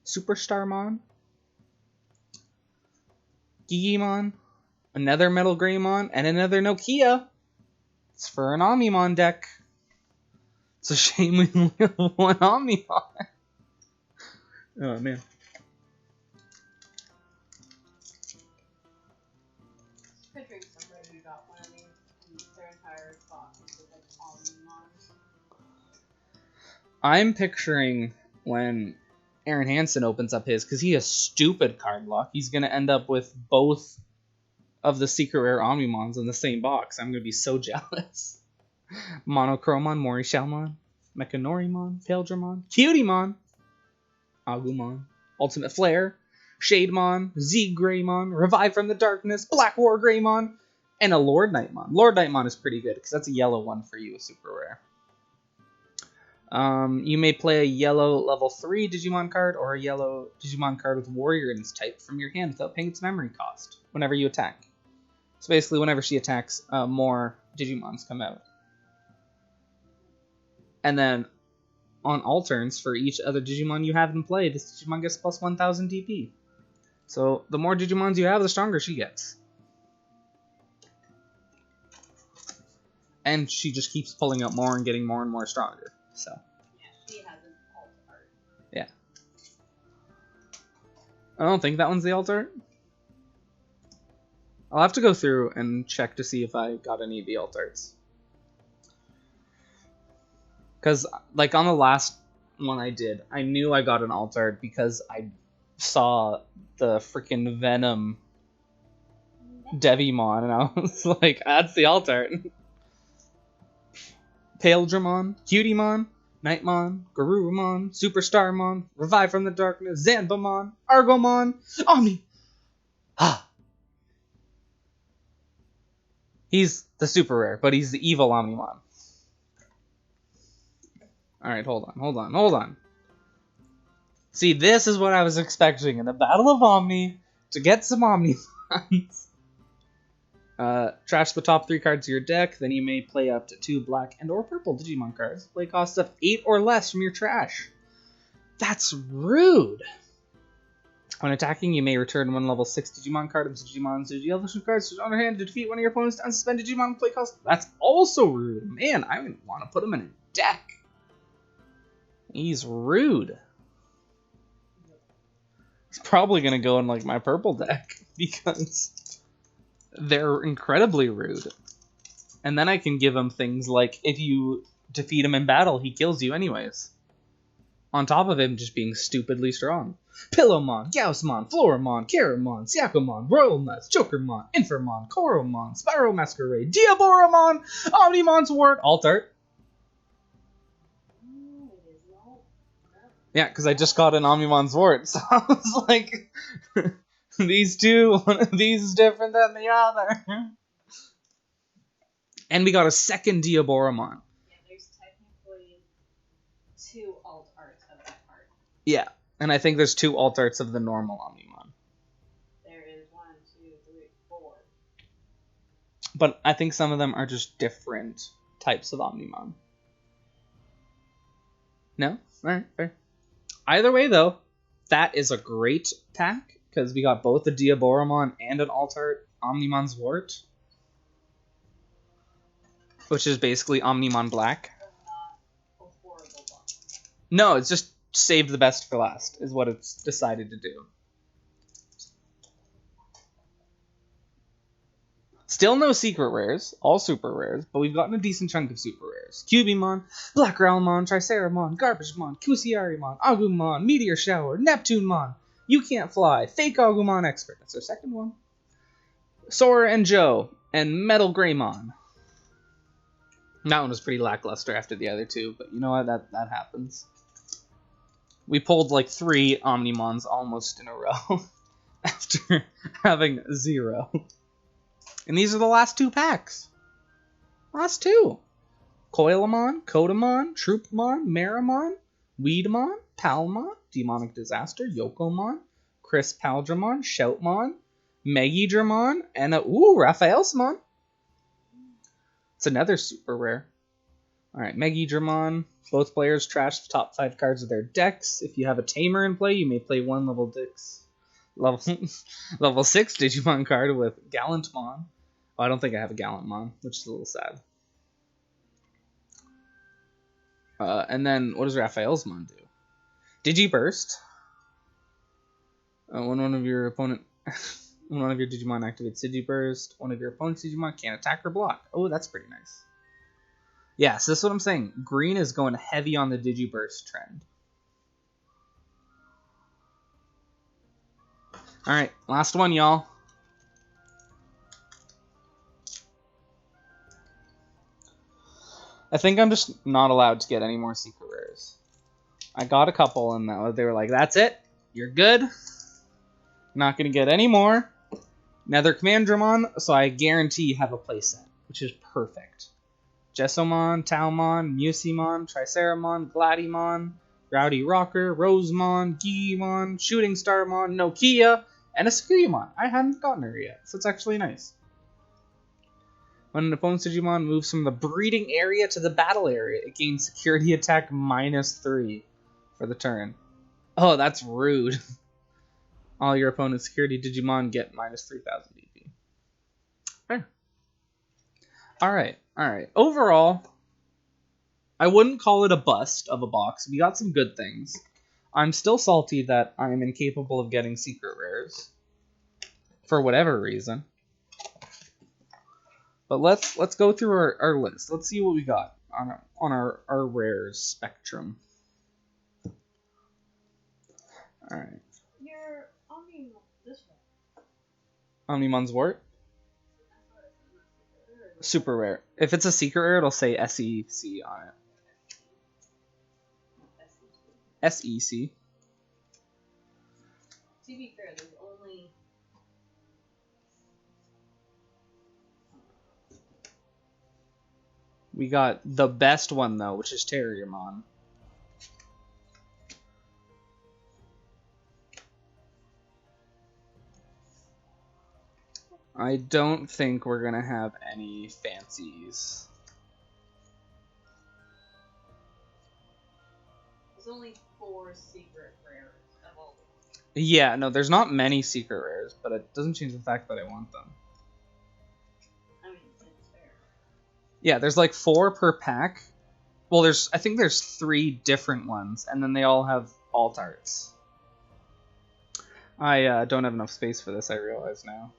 Super Starmon, Digimon, another Metal Greymon, and another Nokia. It's for an Omnimon deck. It's a shame we only have one Omnimon. Oh man. Picturing somebody who got one of these and their entire box was like Omnimon. I'm picturing when Aaron Hansen opens up his, because he has stupid card luck, he's going to end up with both of the secret rare Omnimons in the same box. I'm going to be so jealous. Monochromon, Morishalmon, Mechanorimon, Paildramon, Cutiemon, Agumon, Ultimate Flare, Shademon, Z Greymon, Revive from the Darkness, Black War Greymon, and a Lord Nightmon. Lord Nightmon is pretty good, because that's a yellow one for you, a super rare. You may play a yellow level 3 Digimon card or a yellow Digimon card with Warrior in its type from your hand without paying its memory cost whenever you attack. So basically, whenever she attacks, more Digimons come out. And then, on alterns, for each other Digimon you have in play, this Digimon gets plus 1000 DP. So the more Digimons you have, the stronger she gets. And she just keeps pulling out more and getting more and more stronger. So. Yeah, she has an alt art. Yeah. I don't think that one's the alt art. I'll have to go through and check to see if I got any of the alt arts. Because, like, on the last one I did, I knew I got an alt art because I saw the freaking Venom Devimon, and I was like, that's the alt art. Paildramon, Cutiemon, Nightmon, Garurumon, Superstarmon, Revive from the Darkness, Zanbamon, Argomon, Omni. Ah. He's the super rare, but he's the evil Omnimon. Alright, hold on. See, this is what I was expecting in the Battle of Omni, to get some Omnimons. Trash the top 3 cards of your deck, then you may play up to 2 black and or purple Digimon cards. Play cost of 8 or less from your trash. That's rude! When attacking, you may return 1 level 6 Digimon card of Digimon's Digi-Evolution cards to your hand to defeat one of your opponent's unsuspended Digimon play cost. That's also rude. Man, I wouldn't want to put him in a deck. He's rude. He's probably going to go in like my purple deck because they're incredibly rude. And then I can give him things like if you defeat him in battle, he kills you anyways. On top of him just being stupidly strong. Pillowmon, Gaussmon, Floramon, Caramon, Syakomon, Royal Nuts, Jokermon, Infamon, Koromon, Spyro Masquerade, Diaboramon, Omnimon's Ward, alt art. Yeah, because I just got an Omnimon Sword, so I was like, these two, one of these is different than the other. And we got a second Diaboromon. Yeah, there's technically 2 alt arts of that card. Yeah, and I think there's 2 alt arts of the normal Omnimon. There is 1, 2, 3, 4. But I think some of them are just different types of Omnimon. No? Alright, fair. Either way, though, that is a great pack, because we got both a Diaboromon and an alt art Omnimon Zwart, which is basically Omnimon Black. Not a horrible box. No, it's just saved the best for last, is what it's decided to do. Still no secret rares, all super rares, but we've gotten a decent chunk of super rares. Cubimon, Black Realmon, Triceramon, Garbagemon, Kusiarimon, Agumon, Meteor Shower, Neptunemon, You Can't Fly, Fake Agumon Expert, that's our second one. Sora and Joe, and Metal Greymon. That one was pretty lackluster after the other two, but you know what, that happens. We pulled like 3 Omnimons almost in a row after having 0. And these are the last 2 packs. Last 2. Coilamon, Kodamon, Troopmon, Marimon, Weedmon, Palmon, Demonic Disaster, Yokomon, Chris Paldramon, Shoutmon, Megidramon, and Raphaelsmon. It's another super rare. Alright, Megidramon. Both players trash the top 5 cards of their decks. If you have a Tamer in play, you may play 1 level 6 Digimon card with Gallantmon. Oh, I don't think I have a Gallantmon, which is a little sad. And then, what does Raphaelsmon do? Digiburst. When one of your opponent... when one of your Digimon activates Digiburst, one of your opponent's Digimon can't attack or block. Oh, that's pretty nice. Yeah, so this is what I'm saying. Green is going heavy on the Digiburst trend. Alright, last one, y'all. I think I'm just not allowed to get any more secret rares. I got a couple, and they were like, that's it. You're good. Not going to get any more. Nether Commandramon, so I guarantee you have a playset, which is perfect. Jessomon, Taumon, Musimon, Triceramon, Gladymon, Rowdy Rocker, Rosemon, Gigimon, Shooting Starmon, Nokia, and a Sakuyamon. I hadn't gotten her yet, so it's actually nice. When an opponent's Digimon moves from the breeding area to the battle area, it gains security attack -3 for the turn. Oh, that's rude. All your opponent's security Digimon get -3000 DP. Fair. Alright. Overall, I wouldn't call it a bust of a box. We got some good things. I'm still salty that I am incapable of getting secret rares. For whatever reason. But let's go through our list. Let's see what we got on our rares spectrum. Alright. Your Omni, this Omni Zwart? Super rare. If it's a secret rare, it'll say SEC on it. SEC. To be fair, there's only... We got the best one, though, which is Terriermon. I don't think we're going to have any fancies. There's only 4 secret rares of all of them. Yeah, no, there's not many secret rares, but it doesn't change the fact that I want them. I mean, it's fair. Yeah, there's like 4 per pack. Well, I think there's 3 different ones, and then they all have alt arts. I don't have enough space for this, I realize now.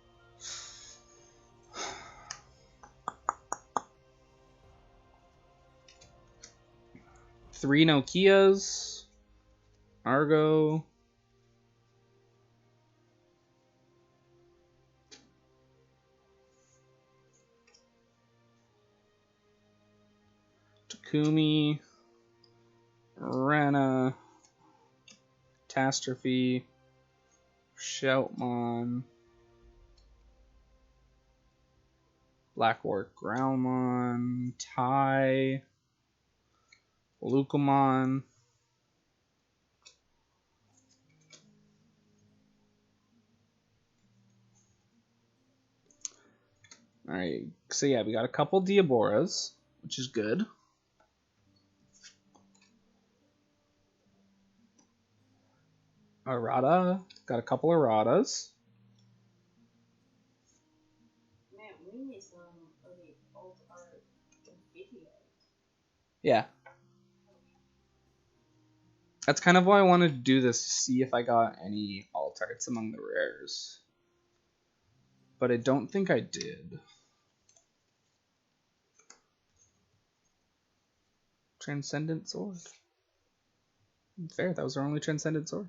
Three Nokias. Argo. Takumi. Rena. Catastrophe, Shoutmon, Blackwork Growlmon, Tai, Lucamon, Alright, so yeah, we got a couple Diaboras, which is good. Arata, got a couple Aratas. Man, we need some of the old art videos. Yeah. That's kind of why I wanted to do this, to see if I got any alt arts among the rares. But I don't think I did. Transcendent Sword. Fair, that was our only Transcendent Sword.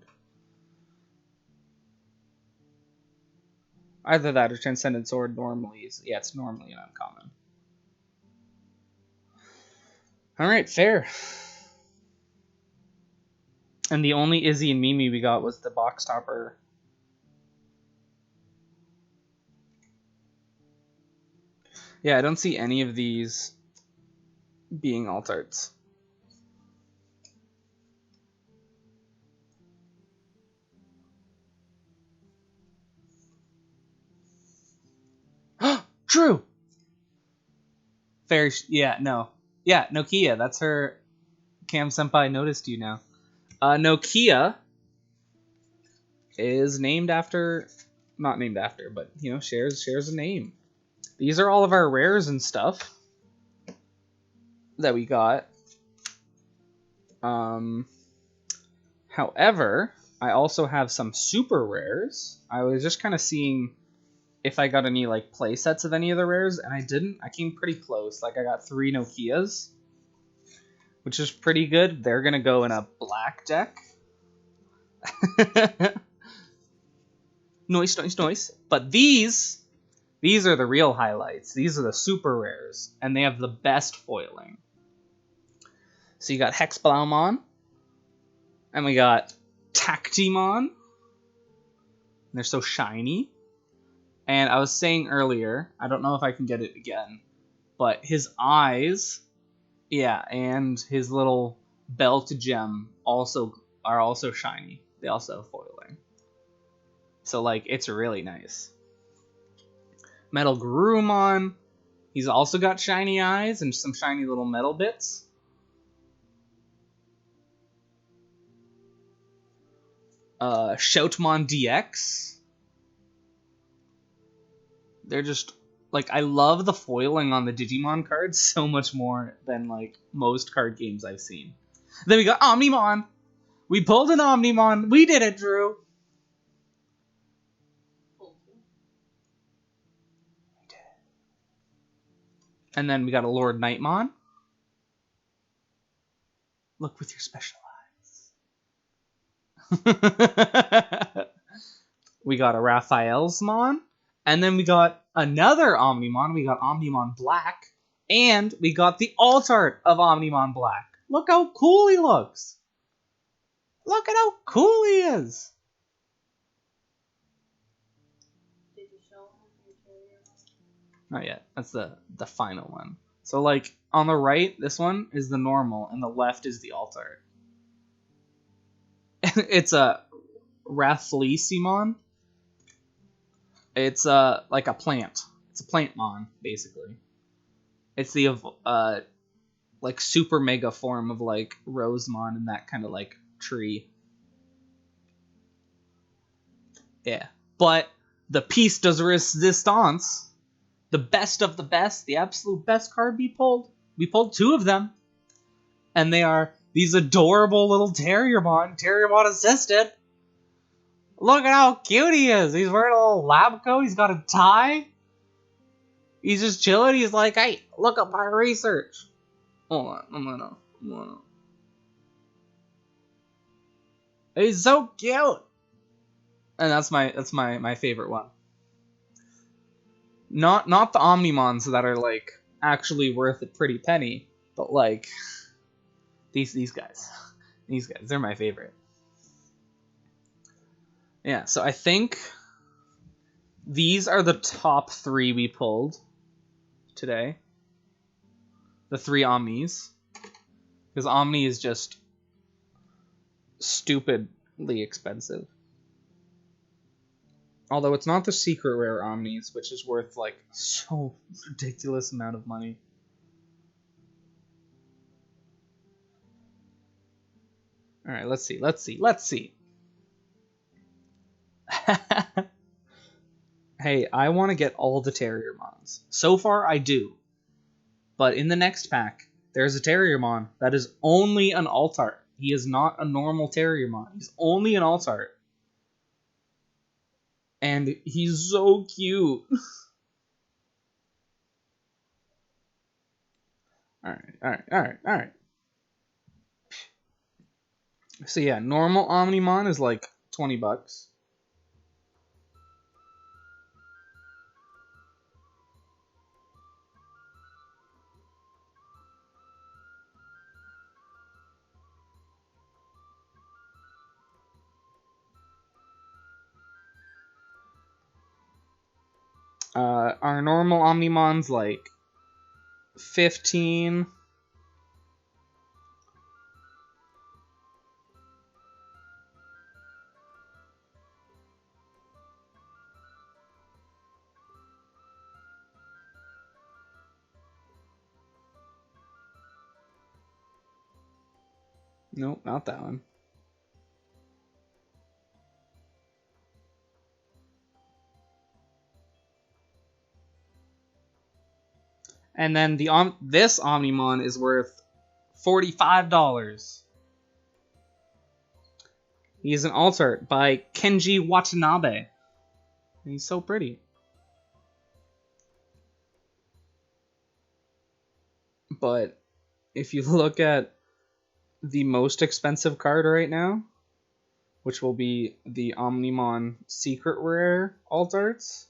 Either that or Transcendent Sword normally is... Yeah, it's normally an uncommon. Alright, fair. And the only Izzy and Mimi we got was the box topper. Yeah, I don't see any of these being alt arts. True! Fair, yeah, no. Yeah, Nokia, that's her. Cam Senpai noticed you now. Nokia is named after, not named after, but you know, shares a name. These are all of our rares and stuff that we got. However, I also have some super rares. I was just kind of seeing if I got any like play sets of any of the rares, and I didn't. I came pretty close. Like I got 3 Nokias, which is pretty good. They're gonna go in a black deck. Noise. But these are the real highlights. These are the super rares, and they have the best foiling. So you got Hexblaumon, and we got Tactimon. They're so shiny. And I was saying earlier, I don't know if I can get it again, but his eyes, yeah, and his little belt gem are also shiny. They also have foiling. So like it's really nice. Metal Garurumon, he's also got shiny eyes and some shiny little metal bits. Shoutmon DX. They're just like, I love the foiling on the Digimon cards so much more than like most card games I've seen. Then we got Omnimon. We pulled an Omnimon. We did it, Drew. And then we got a Lord Nightmon. Look with your special eyes. We got a Raphaelsmon. And then we got another Omnimon. We got Omnimon Black. And we got the alt art of Omnimon Black. Look how cool he looks. Look at how cool he is. Did you show him your carrier? Not yet. That's the final one. So like on the right, this one is the normal, and the left is the alt art. It's a Rathlesimon. It's like a plant. It's a plantmon, basically. It's the like super mega form of like Rosemon and that kind of like tree. Yeah. But the piece de resistance, the best of the best, the absolute best card we pulled. We pulled 2 of them. And they are these adorable little Terriermon, Terriermon assisted. Look at how cute he is. He's wearing a little lab coat. He's got a tie. He's just chilling. He's like, hey, look at my research. Hold on. I'm gonna. He's so cute. And that's my favorite one. Not the Omnimons that are like actually worth a pretty penny, but like these guys. These guys, they're my favorite. Yeah, so I think these are the top 3 we pulled today. The 3 Omnis. Because Omni is just stupidly expensive. Although it's not the secret rare Omnis, which is worth like so ridiculous amount of money. Alright, let's see. Hey, I want to get all the Terriermons. So far, I do. But in the next pack, there's a Terriermon that is only an alt art. He is not a normal Terriermon. He's only an alt art. And he's so cute. Alright. So yeah, normal Omnimon is like $20. Our normal Omnimon's like 15. Nope, not that one. And then this Omnimon is worth $45. He's an alt art by Kenji Watanabe. He's so pretty. But if you look at the most expensive card right now, which will be the Omnimon Secret Rare alt arts.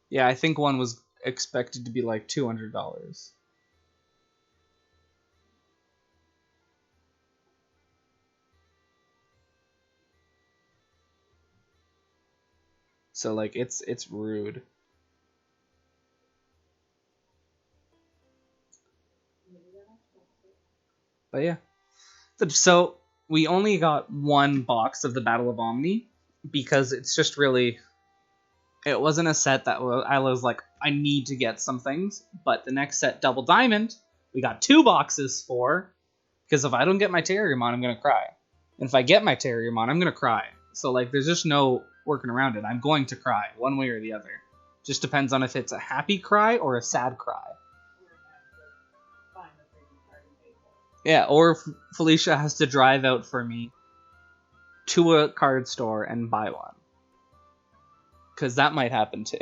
Yeah, I think one was expected to be like $200. So like it's rude. But yeah. So we only got one box of the Battle of Omni because it's just really, it wasn't a set that I was like, I need to get some things. But the next set, Double Diamond, we got 2 boxes for, because if I don't get my Terriermon, I'm going to cry. And if I get my Terriermon, I'm going to cry. So like there's just no working around it. I'm going to cry one way or the other. Just depends on if it's a happy cry or a sad cry. Yeah, or Felicia has to drive out for me to a card store and buy one. Because that might happen too.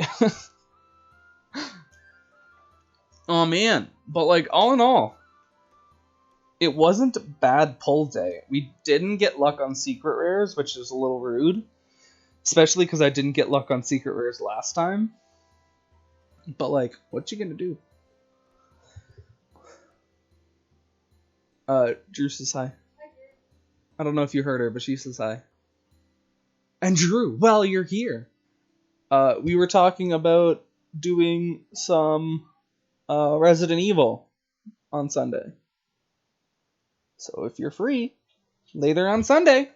Oh man. But like, all in all, it wasn't a bad pull day. We didn't get luck on secret rares, which is a little rude. Especially because I didn't get luck on secret rares last time. But like, what you gonna do? Drew says hi. I don't know if you heard her, but she says hi. And Drew, well, you're here. We were talking about doing some Resident Evil on Sunday. So if you're free, later on Sunday,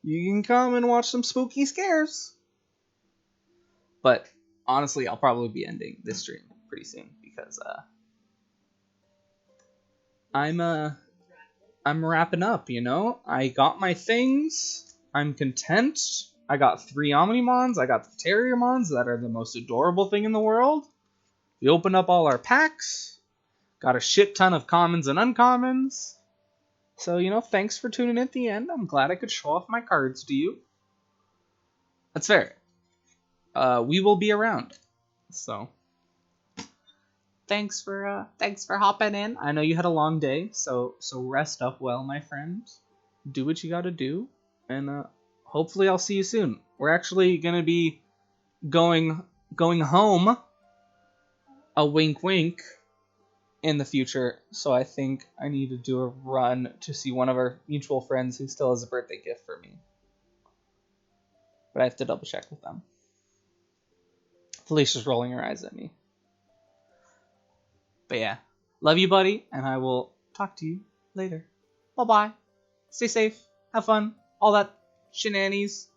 you can come and watch some spooky scares. But honestly, I'll probably be ending this stream pretty soon because I'm wrapping up, you know? I got my things. I'm content. I got 3 Omnimons. I got the Terriermons that are the most adorable thing in the world. We opened up all our packs. Got a shit ton of commons and uncommons. So, you know, thanks for tuning in at the end. I'm glad I could show off my cards to you. That's fair. We will be around. So, thanks for hopping in. I know you had a long day, so rest up well, my friend. Do what you gotta do, and hopefully I'll see you soon. We're actually gonna be going home. A wink, wink. in the future, so I think I need to do a run to see one of our mutual friends who still has a birthday gift for me. But I have to double check with them. Felicia's rolling her eyes at me. But yeah, love you, buddy, and I will talk to you later. Bye-bye. Stay safe. Have fun. All that shenanigans.